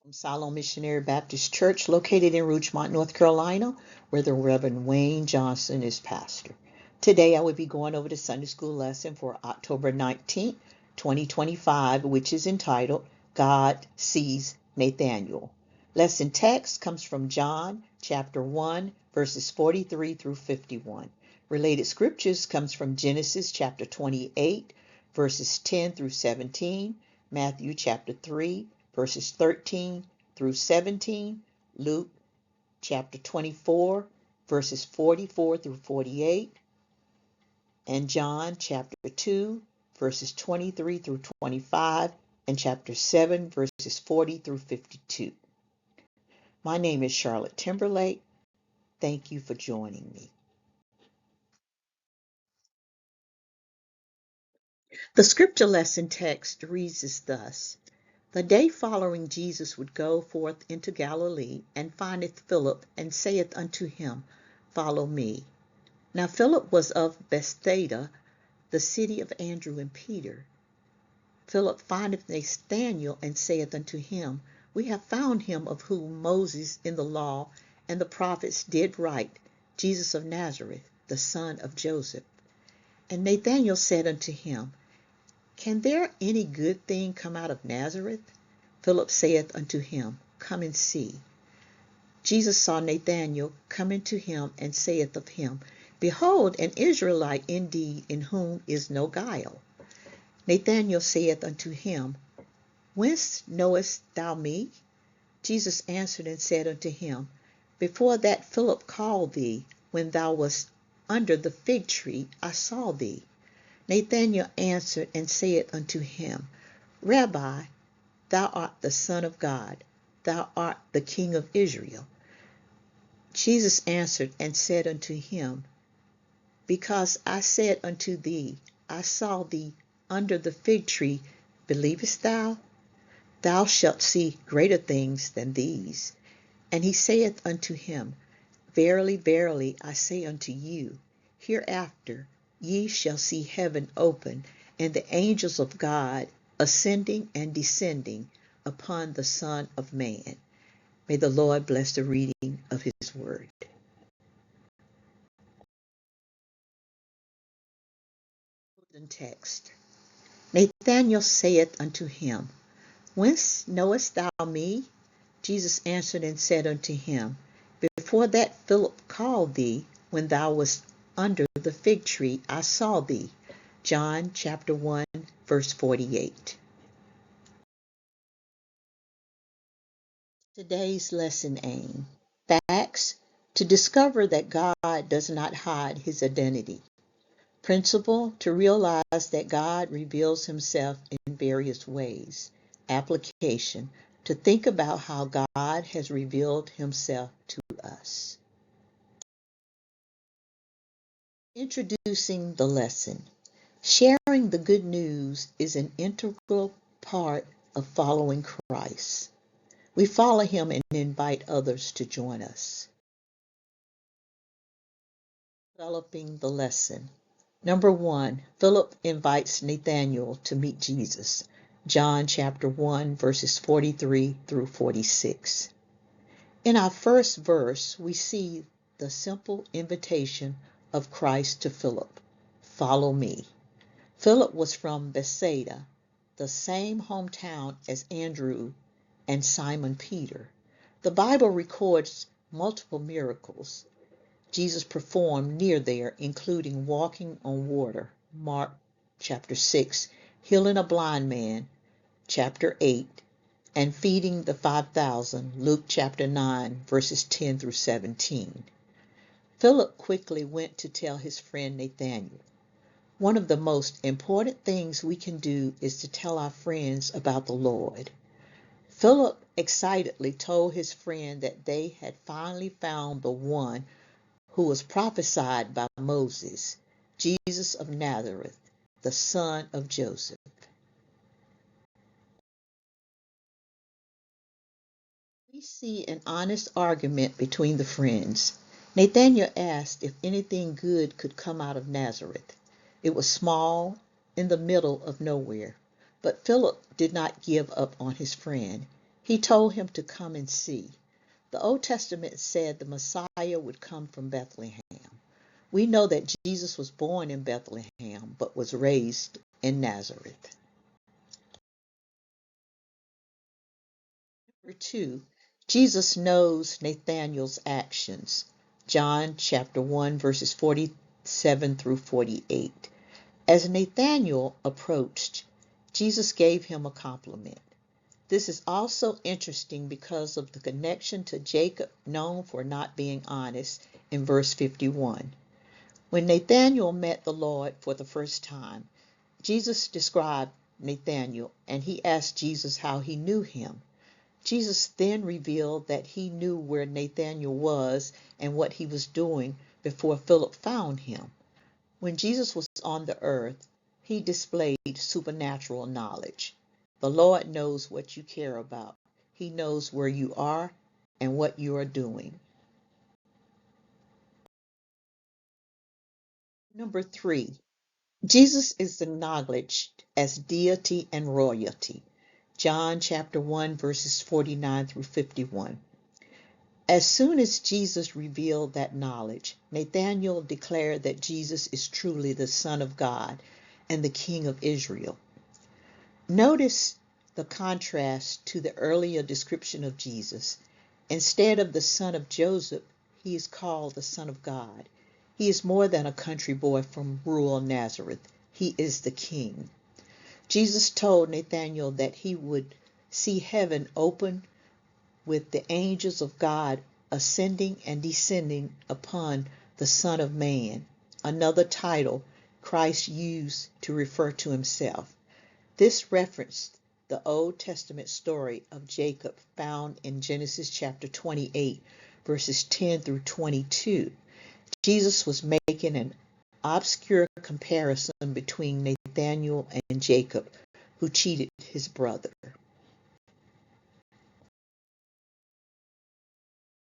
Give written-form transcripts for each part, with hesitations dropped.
From Siloam Missionary Baptist Church located in Rougemont, North Carolina, where the Reverend Wayne Johnson is pastor. Today I will be going over the Sunday school lesson for October 19th, 2025, which is entitled God Sees Nathanael. Lesson text comes from John chapter 1, verses 43 through 51. Related scriptures comes from Genesis chapter 28, verses 10 through 17, Matthew chapter 3, verses 13 through 17, Luke chapter 24, verses 44 through 48, and John chapter 2, verses 23 through 25, and chapter 7, verses 40 through 52. My name is Charlotte Timberlake. Thank you for joining me. The scripture lesson text reads as thus: The day following Jesus would go forth into Galilee, and findeth Philip, and saith unto him, Follow me. Now Philip was of Bethsaida, the city of Andrew and Peter. Philip findeth Nathanael, and saith unto him, We have found him of whom Moses in the law and the prophets did write, Jesus of Nazareth, the son of Joseph. And Nathanael said unto him, Can there any good thing come out of Nazareth? Philip saith unto him, Come and see. Jesus saw Nathanael coming to him, and saith of him, Behold, an Israelite indeed, in whom is no guile. Nathanael saith unto him, Whence knowest thou me? Jesus answered and said unto him, Before that Philip called thee, when thou wast under the fig tree, I saw thee. Nathanael answered and said unto him, Rabbi, thou art the Son of God, thou art the King of Israel. Jesus answered and said unto him, Because I said unto thee, I saw thee under the fig tree, believest thou? Thou shalt see greater things than these. And he saith unto him, Verily, verily, I say unto you, hereafter ye shall see heaven open, and the angels of God ascending and descending upon the Son of Man. May the Lord bless the reading of his word. Text. Nathanael saith unto him, Whence knowest thou me? Jesus answered and said unto him, Before that Philip called thee, when thou wast under the fig tree, I saw thee. John chapter 1, verse 48. Today's lesson aim. Facts: to discover that God does not hide his identity. Principle: to realize that God reveals himself in various ways. Application: to think about how God has revealed himself to us. Introducing the lesson. Sharing the good news is an integral part of following Christ. We follow him and invite others to join us. Developing the lesson. Number 1, Philip invites Nathanael to meet Jesus. John chapter 1, verses 43 through 46. In our first verse, we see the simple invitation of Christ to Philip. Follow me. Philip was from Bethsaida, the same hometown as Andrew and Simon Peter. The Bible records multiple miracles Jesus performed near there, including walking on water, Mark chapter 6, healing a blind man, chapter 8, and feeding the 5,000, Luke chapter 9, verses 10 through 17. Philip quickly went to tell his friend Nathanael. One of the most important things we can do is to tell our friends about the Lord. Philip excitedly told his friend that they had finally found the one who was prophesied by Moses, Jesus of Nazareth, the son of Joseph. We see an honest argument between the friends. Nathanael asked if anything good could come out of Nazareth. It was small, in the middle of nowhere. But Philip did not give up on his friend. He told him to come and see. The Old Testament said the Messiah would come from Bethlehem. We know that Jesus was born in Bethlehem, but was raised in Nazareth. Number 2, Jesus knows Nathanael's actions. John chapter 1, verses 47 through 48. As Nathanael approached, Jesus gave him a compliment. This is also interesting because of the connection to Jacob, known for not being honest, in verse 51. When Nathanael met the Lord for the first time, Jesus described Nathanael, and he asked Jesus how he knew him. Jesus then revealed that he knew where Nathanael was and what he was doing before Philip found him. When Jesus was on the earth, he displayed supernatural knowledge. The Lord knows what you care about. He knows where you are and what you are doing. Number 3, Jesus is acknowledged as deity and royalty. John chapter 1, verses 49 through 51. As soon as Jesus revealed that knowledge, Nathanael declared that Jesus is truly the Son of God and the King of Israel. Notice the contrast to the earlier description of Jesus. Instead of the son of Joseph, he is called the Son of God. He is more than a country boy from rural Nazareth. He is the King. Jesus told Nathanael that he would see heaven open with the angels of God ascending and descending upon the Son of Man, another title Christ used to refer to himself. This referenced the Old Testament story of Jacob found in Genesis chapter 28, verses 10 through 22. Jesus was making an obscure comparison between Nathanael and Jacob, who cheated his brother.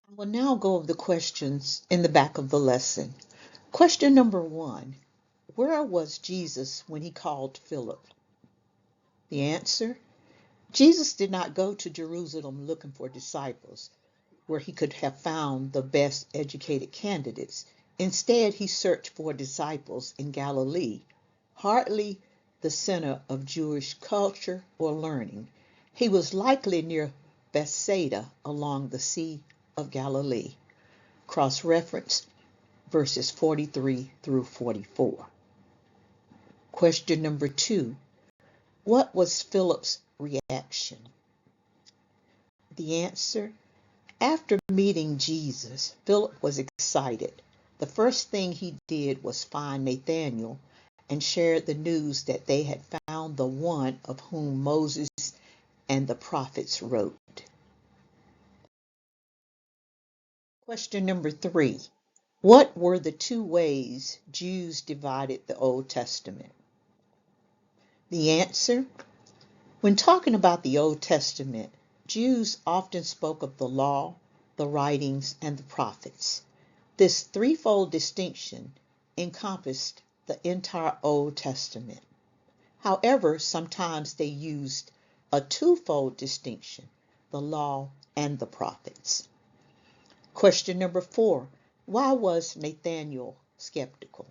I will now go over the questions in the back of the lesson. Question number 1. Where was Jesus when he called Philip? The answer: Jesus did not go to Jerusalem looking for disciples, where he could have found the best educated candidates. Instead, he searched for disciples in Galilee, hardly the center of Jewish culture or learning. He was likely near Bethsaida along the Sea of Galilee. Cross-reference verses 43 through 44. Question number 2. What was Philip's reaction? The answer: after meeting Jesus, Philip was excited. The first thing he did was find Nathanael and shared the news that they had found the one of whom Moses and the prophets wrote. Question number 3. What were the 2 ways Jews divided the Old Testament? The answer: when talking about the Old Testament, Jews often spoke of the law, the writings, and the prophets. This threefold distinction encompassed the entire Old Testament. However, sometimes they used a twofold distinction, the law and the prophets. Question number 4. Why was Nathanael skeptical?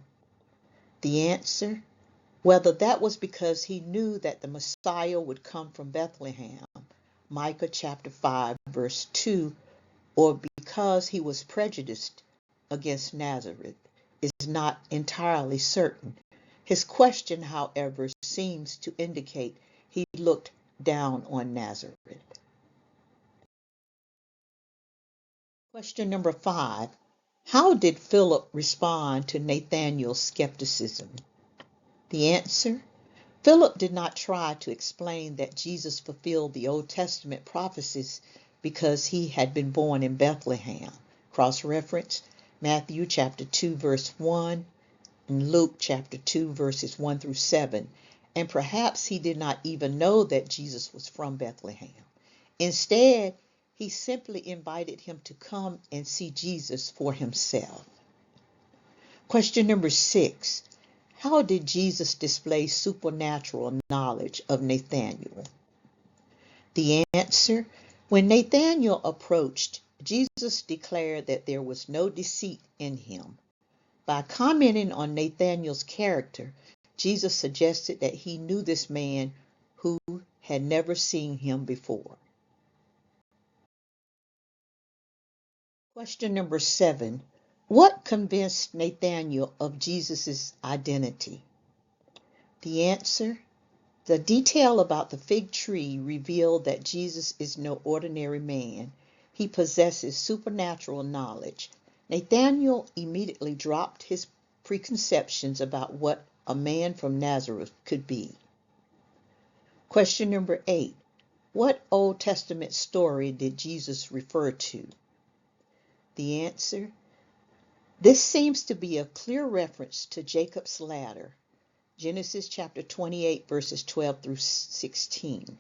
The answer: whether that was because he knew that the Messiah would come from Bethlehem, Micah chapter 5, verse 2, or because he was prejudiced against Nazareth, is not entirely certain. His question, however, seems to indicate he looked down on Nazareth. Question number 5. How did Philip respond to Nathanael's skepticism? The answer: Philip did not try to explain that Jesus fulfilled the Old Testament prophecies because he had been born in Bethlehem. Cross-reference Matthew chapter 2, verse 1, and Luke chapter 2, verses 1 through 7. And perhaps he did not even know that Jesus was from Bethlehem. Instead, he simply invited him to come and see Jesus for himself. Question number 6. How did Jesus display supernatural knowledge of Nathanael? The answer: When Nathanael approached, Jesus declared that there was no deceit in him. By commenting on Nathanael's character, Jesus suggested that he knew this man who had never seen him before. Question number 7. What convinced Nathanael of Jesus' identity? The answer: the detail about the fig tree revealed that Jesus is no ordinary man. He possesses supernatural knowledge. Nathanael immediately dropped his preconceptions about what a man from Nazareth could be. Question number 8. What Old Testament story did Jesus refer to? The answer: this seems to be a clear reference to Jacob's ladder. Genesis chapter 28, verses 12 through 16.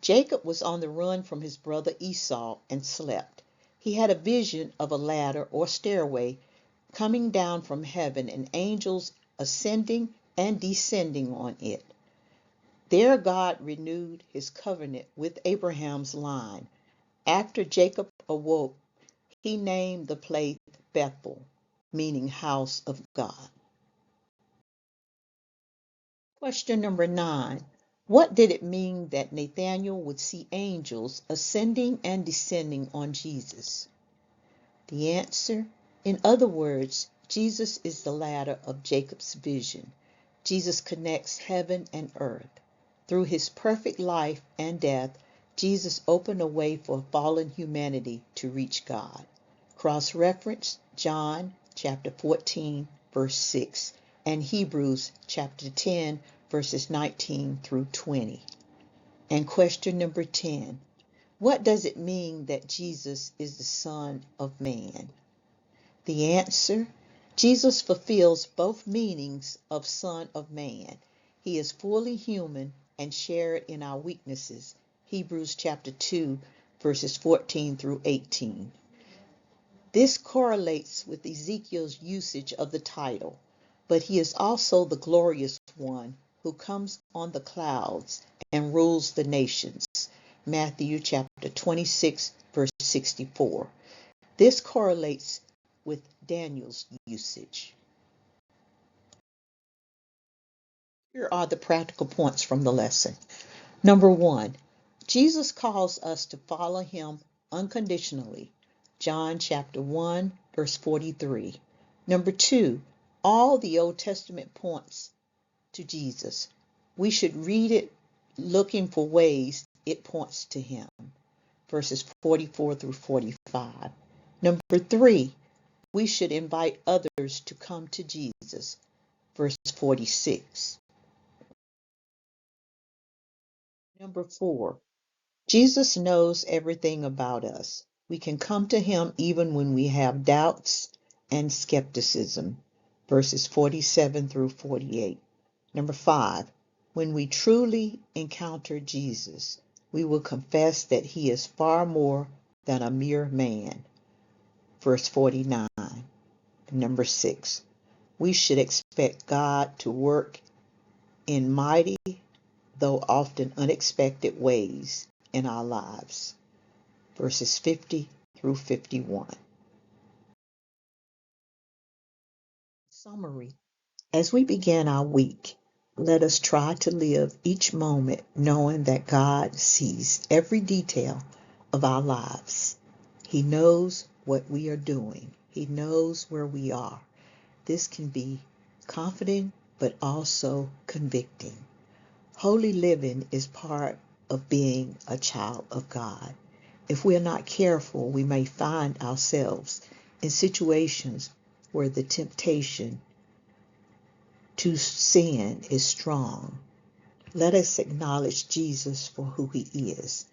Jacob was on the run from his brother Esau and slept. He had a vision of a ladder or stairway coming down from heaven and angels ascending and descending on it. There God renewed his covenant with Abraham's line. After Jacob awoke, he named the place Bethel, meaning house of God. Question number 9. What did it mean that Nathanael would see angels ascending and descending on Jesus? The answer: in other words, Jesus is the ladder of Jacob's vision. Jesus connects heaven and earth. Through his perfect life and death, Jesus opened a way for fallen humanity to reach God. Cross-reference John chapter 14, verse 6, and Hebrews chapter 10, verses 19 through 20. And question number 10. What does it mean that Jesus is the Son of Man? The answer: Jesus fulfills both meanings of Son of Man. He is fully human and shared in our weaknesses. Hebrews chapter 2, verses 14 through 18. This correlates with Ezekiel's usage of the title, but he is also the glorious one who comes on the clouds and rules the nations. Matthew chapter 26, verse 64. This correlates with Daniel's usage. Here are the practical points from the lesson. Number 1, Jesus calls us to follow him unconditionally. John chapter 1, verse 43. Number 2, all the Old Testament points to Jesus. We should read it looking for ways it points to him. Verses 44 through 45. Number 3, we should invite others to come to Jesus. Verse 46. Number 4, Jesus knows everything about us. We can come to him even when we have doubts and skepticism. Verses 47 through 48. Number 5, when we truly encounter Jesus, we will confess that he is far more than a mere man. Verse 49. Number 6, we should expect God to work in mighty, though often unexpected ways in our lives. Verses 50 through 51. Summary. As we begin our week, let us try to live each moment knowing that God sees every detail of our lives. He knows what we are doing. He knows where we are. This can be comforting, but also convicting. Holy living is part of being a child of God. If we are not careful, we may find ourselves in situations where the temptation to sin is strong. Let us acknowledge Jesus for who he is,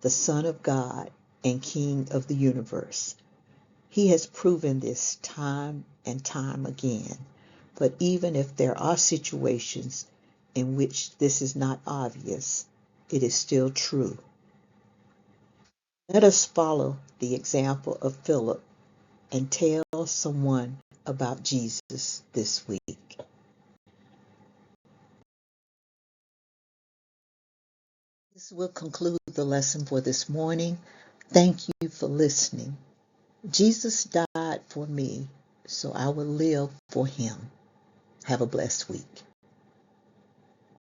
the Son of God and King of the universe. He has proven this time and time again. But even if there are situations in which this is not obvious, it is still true. Let us follow the example of Philip and tell someone about Jesus this week. This will conclude the lesson for this morning. Thank you for listening. Jesus died for me, so I will live for him. Have a blessed week.